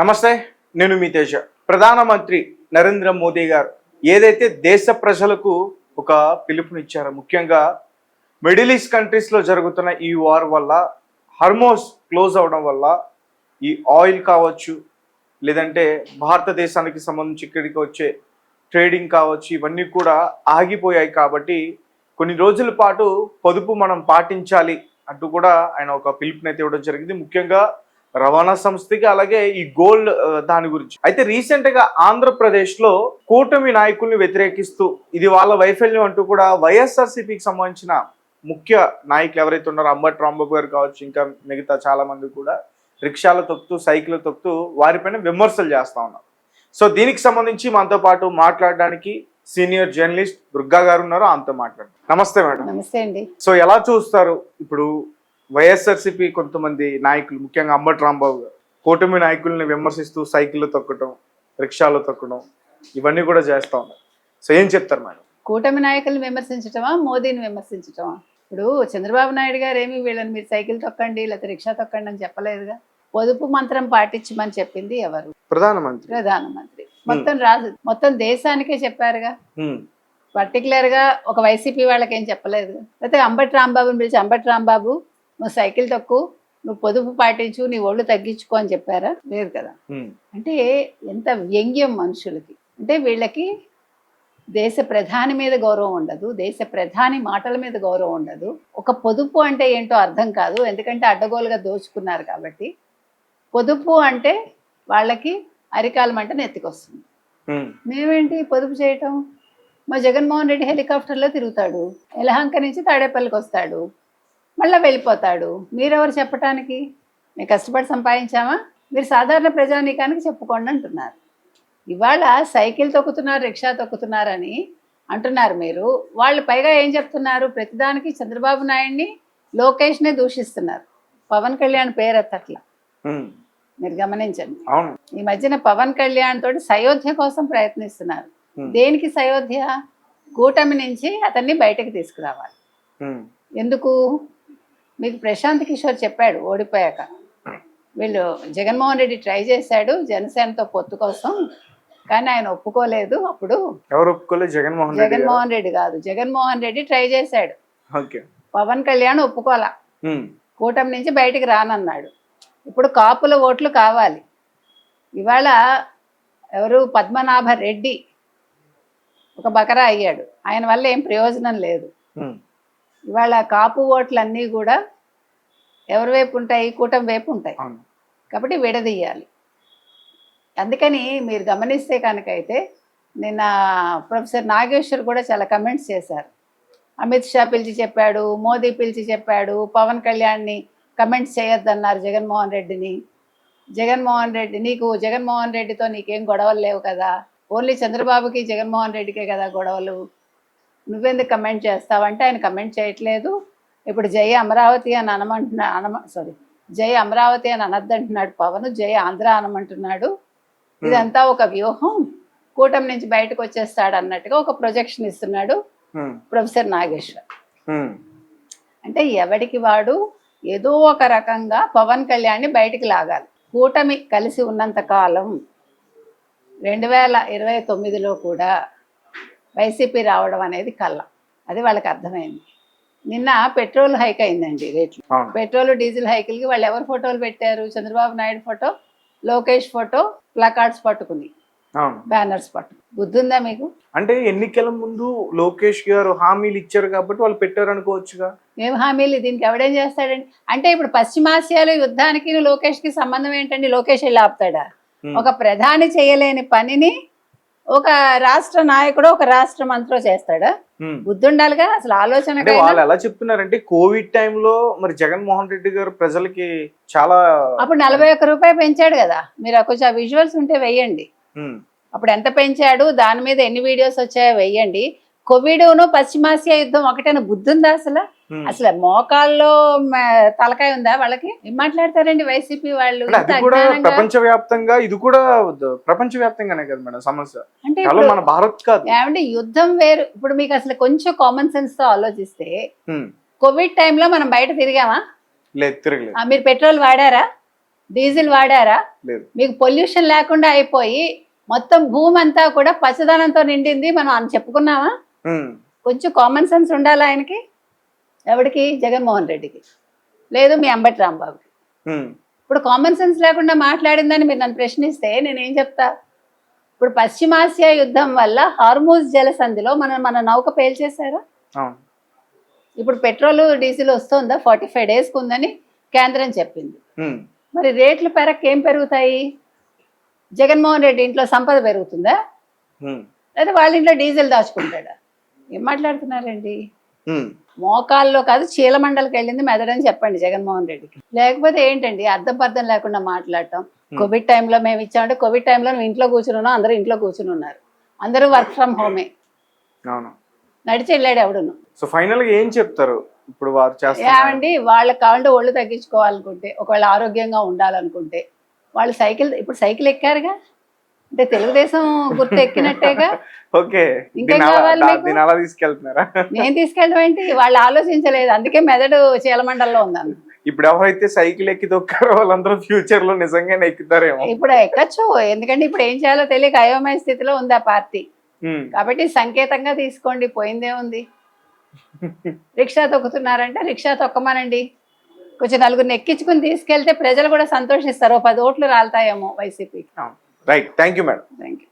నమస్తే, నేను మీ తేజ. ప్రధానమంత్రి నరేంద్ర మోదీ గారు ఏదైతే దేశ ప్రజలకు ఒక పిలుపునిచ్చారో, ముఖ్యంగా మిడిల్ ఈస్ట్ కంట్రీస్లో జరుగుతున్న ఈ వార్ వల్ల, హార్మోస్ క్లోజ్ అవడం వల్ల ఈ ఆయిల్ కావచ్చు, లేదంటే భారతదేశానికి సంబంధించి ఇక్కడికి వచ్చే ట్రేడింగ్ కావచ్చు, ఇవన్నీ కూడా ఆగిపోయాయి. కాబట్టి కొన్ని రోజుల పాటు పొదుపు మనం పాటించాలి అంటూ కూడా ఆయన ఒక పిలుపునైతే ఇవ్వడం జరిగింది, ముఖ్యంగా రవాణా సంస్థకి, అలాగే ఈ గోల్డ్ దాని గురించి. అయితే రీసెంట్ గా ఆంధ్రప్రదేశ్ లో కూటమి నాయకుల్ని వ్యతిరేకిస్తూ ఇది వాళ్ళ వైఫల్యం అంటూ కూడా వైఎస్ఆర్సీపీకి సంబంధించిన ముఖ్య నాయకులు ఎవరైతే ఉన్నారో అంబటి రాంబాబు గారు కావచ్చు, ఇంకా మిగతా చాలా మంది కూడా రిక్షాలు తొక్కుతూ, సైకిల్ తొక్కుతూ వారిపైన విమర్శలు చేస్తా ఉన్నారు. సో దీనికి సంబంధించి మనతో పాటు మాట్లాడడానికి సీనియర్ జర్నలిస్ట్ దుర్గా గారు ఉన్నారు, ఆమెతో మాట్లాడారు. నమస్తే మేడం. నమస్తే అండి. సో ఎలా చూస్తారు ఇప్పుడు వైఎస్ఆర్సీపీ కొంతమంది నాయకులు, ముఖ్యంగా అంబటి రాంబాబు గారు కూటమి నాయకుల్ని విమర్శిస్తూ సైకిల్ తొక్కడం, రిక్షాలు తొక్కడం, ఇవన్నీ కూడా చేస్తా ఉన్నారు. సో ఏం చెప్తారు మేడం? కూటమి నాయకుల్ని విమర్శించటమా, మోదీని విమర్శించటమా? ఇప్పుడు చంద్రబాబు నాయుడు గారు ఏమి వీళ్ళని మీరు సైకిల్ తొక్కండి లేకపోతే రిక్షా తొక్కండి అని చెప్పలేదుగా. పొదుపు మంత్రం పాటించమని చెప్పింది ఎవరు? ప్రధానమంత్రి. మొత్తం దేశానికే చెప్పారుగా. పర్టికులర్ గా ఒక వైసీపీ వాళ్ళకి ఏం చెప్పలేదు. లేకపోతే అంబటి రాంబాబుని పిలిచి, అంబటి రాంబాబు నువ్వు సైకిల్ తొక్కు, నువ్వు పొదుపు పాటించు, నీ ఒళ్ళు తగ్గించుకో అని చెప్పారా? లేదు కదా. అంటే ఎంత వ్యంగ్యం మనుషులకి. అంటే వీళ్ళకి దేశ ప్రధాని మీద గౌరవం ఉండదు, దేశ ప్రధాని మాటల మీద గౌరవం ఉండదు. ఒక పొదుపు అంటే ఏంటో అర్థం కాదు, ఎందుకంటే అడ్డగోలుగా దోచుకున్నారు కాబట్టి. పొదుపు అంటే వాళ్ళకి అరికాల మంట నెత్తికొస్తుంది. మేమేంటి పొదుపు చేయటం? మా జగన్మోహన్ రెడ్డి హెలికాప్టర్లో తిరుగుతాడు, ఎలహంక నుంచి తాడేపల్లికి వస్తాడు, మళ్ళీ వెళ్ళిపోతాడు. మీరెవరు చెప్పటానికి? మేము కష్టపడి సంపాదించామా? మీరు సాధారణ ప్రజానీకానికి చెప్పుకోండి అంటున్నారు. ఇవాళ సైకిల్ తొక్కుతున్నారు, రిక్షా తొక్కుతున్నారని అంటున్నారు మీరు. వాళ్ళు పైగా ఏం చెప్తున్నారు? ప్రతిదానికి చంద్రబాబు నాయుడిని, లోకేష్నే దూషిస్తున్నారు. పవన్ కళ్యాణ్ పేరు ఎత్తట్లా. మీరు గమనించండి. ఈ మధ్యన పవన్ కళ్యాణ్ తోటి సయోధ్య కోసం ప్రయత్నిస్తున్నారు. దేనికి సయోధ్య? కూటమి నుంచి అతన్ని బయటకు తీసుకురావాలి. ఎందుకు? మీకు ప్రశాంత్ కిషోర్ చెప్పాడు ఓడిపోయాక, వీళ్ళు జగన్మోహన్ రెడ్డి ట్రై చేశాడు జనసేనతో పొత్తు కోసం, కానీ ఆయన ఒప్పుకోలేదు. అప్పుడు ఎవరు ఒప్పుకోలేదు? జగన్మోహన్ రెడ్డి కాదు, జగన్మోహన్ రెడ్డి ట్రై చేశాడు, పవన్ కళ్యాణ్ ఒప్పుకోలా, కూటమి నుంచి బయటికి రానన్నాడు. ఇప్పుడు కాపుల ఓట్లు కావాలి. ఇవాళ ఎవరు? పద్మనాభ రెడ్డి ఒక బకరా అయ్యాడు, ఆయన వల్ల ఏం ప్రయోజనం లేదు. ఇవాళ కాపు ఓట్లన్నీ కూడా ఎవరి వైపు ఉంటాయి? కూటమి వైపు ఉంటాయి. కాబట్టి విడదీయాలి. అందుకని మీరు గమనిస్తే కనుకైతే నిన్న ప్రొఫెసర్ నాగేశ్వర్ కూడా చాలా కమెంట్స్ చేశారు. అమిత్ షా పిలిచి చెప్పాడు, మోదీ పిలిచి చెప్పాడు, పవన్ కళ్యాణ్ని కమెంట్స్ చేయొద్దన్నారు జగన్మోహన్ రెడ్డిని. నీకు జగన్మోహన్ రెడ్డితో నీకేం గొడవలు లేవు కదా, ఓన్లీ చంద్రబాబుకి జగన్మోహన్ రెడ్డికే కదా గొడవలు, నువ్వెందుకు కమెంట్ చేస్తావంటే ఆయన కమెంట్ చేయట్లేదు. ఇప్పుడు జై అమరావతి అని జై అమరావతి అని అనద్దంటున్నాడు పవన్, జై ఆంధ్ర అనమంటున్నాడు. ఇదంతా ఒక వ్యూహం, కూటమి నుంచి బయటకు వచ్చేస్తాడు అన్నట్టుగా ఒక ప్రొజెక్షన్ ఇస్తున్నాడు ప్రొఫెసర్ నాగేశ్వర్. అంటే ఎవడికి వాడు ఏదో ఒక రకంగా పవన్ కళ్యాణ్ని బయటికి లాగాలి. కూటమి కలిసి ఉన్నంత కాలం 2029లో కూడా వైసీపీ రావడం అనేది కళ్ళ, అది వాళ్ళకి అర్థమైంది. నిన్న పెట్రోల్ హైక్ అయిందండి రేట్లు. పెట్రోల్ డీజిల్ హైకులకి వాళ్ళు ఎవరు ఫోటోలు పెట్టారు? Chandrababu Naidu photo, Lokesh photo, placards పట్టుకుని, బ్యానర్స్ పట్టు. బుద్ధుందా మీకు? అంటే ఎన్నికల ముందు లోకేష్ గారు హామీలు ఇచ్చారు కాబట్టి వాళ్ళు పెట్టారు అనుకోవచ్చుగా. ఏం హామీలు? దీనికి ఎవడేం చేస్తాడండి? అంటే ఇప్పుడు పశ్చిమాసియాలో యుద్ధానికి లోకేష్కి సంబంధం ఏంటండి? లోకేష్ వెళ్ళి ఆపుతాడా? ఒక ప్రధాని చేయలేని పనిని ఒక రాష్ట్ర నాయకుడు, ఒక రాష్ట్ర మంత్రి చేస్తాడా? బుద్ధి ఉండాలిగా అసలు ఆలోచన. వాళ్ళు ఎలా చెప్తున్నారంటే కోవిడ్ టైంలో మరి జగన్మోహన్ రెడ్డి గారు ప్రజలకి చాలా, అప్పుడు 41 రూపాయలు పెంచాడు కదా. మీరు కొంచెం ఆ విజువల్స్ ఉంటే వెయ్యండి. అప్పుడు ఎంత పెంచాడు, దాని మీద ఎన్ని వీడియోస్ వచ్చాయో వెయ్యండి. కోవిడ్ను పశ్చిమాసియా యుద్ధం ఒకటైనా బుద్ధి ఉందా అసలు? అసలు మోకాల్లో తలకాయ ఉందా వాళ్ళకి? ఏం మాట్లాడతారండి వైసీపీ వాళ్ళు? ప్రపంచవ్యాప్తంగా ఇది కూడా ప్రపంచవ్యాప్తంగానే కదా మేడం సమస్య. అంటే మన భారత్ కాదు ఏమంటే యుద్ధం వేరు. ఇప్పుడు మీకు అసలు కొంచెం కామన్ సెన్స్ తో ఆలోచిస్తే, కోవిడ్ టైంలో మనం బయట తిరిగామా? లేదు, తిరగలేదు. మీరు పెట్రోల్ వాడారా? డీజిల్ వాడారా? లేదు. మీకు పొల్యూషన్ లేకుండా అయిపోయి మొత్తం భూమి అంతా కూడా పచ్చదనంతో నిండింది, మనం అని చెప్పుకున్నామా? కొంచెం కామన్ సెన్స్ ఉండాలి ఆయనకి. ఎవరికి? జగన్మోహన్ రెడ్డికి. లేదు మీ అంబటి రాంబాబుకి. ఇప్పుడు కామన్ సెన్స్ లేకుండా మాట్లాడిందని మీరు నన్ను ప్రశ్నిస్తే నేనేం చెప్తా? ఇప్పుడు పశ్చిమాసియా యుద్ధం వల్ల హార్మూజ్ జలసంధిలో మన నౌక పేల్చేశారా? ఇప్పుడు పెట్రోల్ డీజిల్ వస్తుందా? 45 డేస్కి ఉందని కేంద్రం చెప్పింది. మరి రేట్లు ఏం పెరుగుతాయి? జగన్మోహన్ రెడ్డి ఇంట్లో సంపద పెరుగుతుందా? లేదా వాళ్ళ ఇంట్లో డీజిల్ దాచుకుంటాడా? ఏం మాట్లాడుతున్నారండి? మోకాల్లో కాదు చీలమండలికి వెళ్ళింది మెదడని చెప్పండి జగన్మోహన్ రెడ్డికి. లేకపోతే ఏంటండి అర్థం పర్థం లేకుండా మాట్లాడటం? కోవిడ్ టైంలో మేము ఇచ్చామంటే కోవిడ్ టైంలో నువ్వు ఇంట్లో కూర్చుని అందరూ ఇంట్లో కూర్చుని ఉన్నారు, అందరూ వర్క్ ఫ్రమ్ హోమే, నడిచి వెళ్ళాడు ఎవడును. సో ఫైనల్ గా ఏం చెప్తారు ఇప్పుడు వారు చేస్తారు? ఏమండి వాళ్ళకి కావాలంటే ఒళ్ళు తగ్గించుకోవాలనుకుంటే, ఒకవేళ ఆరోగ్యంగా ఉండాలనుకుంటే వాళ్ళు ఇప్పుడు సైకిల్ ఎక్కారుగా, అంటే తెలుగుదేశం గుర్తు ఎక్కినట్టేగా. ఓకే, ఇంకేం కావాలి మీకు? తీసుకెళ్తున్నారా? నేను తీసుకెళ్ళడం ఏంటి? వాళ్ళు ఆలోచించలేదు, అందుకే మెదడు చీలమండల్లో ఉందన్న. ఇప్పుడు ఎవరైతే సైకిల్ ఎక్కి దొక్కారో వాళ్ళందరూ ఫ్యూచర్ లో నిజంగానే ఎక్కుతారేమో. ఇప్పుడు ఎక్కచ్చు, ఎందుకంటే ఇప్పుడు ఏం చేయాలో తెలియక అయోమయ స్థితిలో ఉంది ఆ పార్టీ. కాబట్టి సంకేతంగా తీసుకోండి, పోయిందే ఉంది. రిక్షా తొక్కుతున్నారంటే రిక్షా తొక్కమనండి, కొంచెం నలుగురిని ఎక్కించుకుని తీసుకెళ్తే ప్రజలు కూడా సంతోషిస్తారు. 10 ఓట్లు రాలుతాయేమో YCP. Right, thank you madam. Thank you.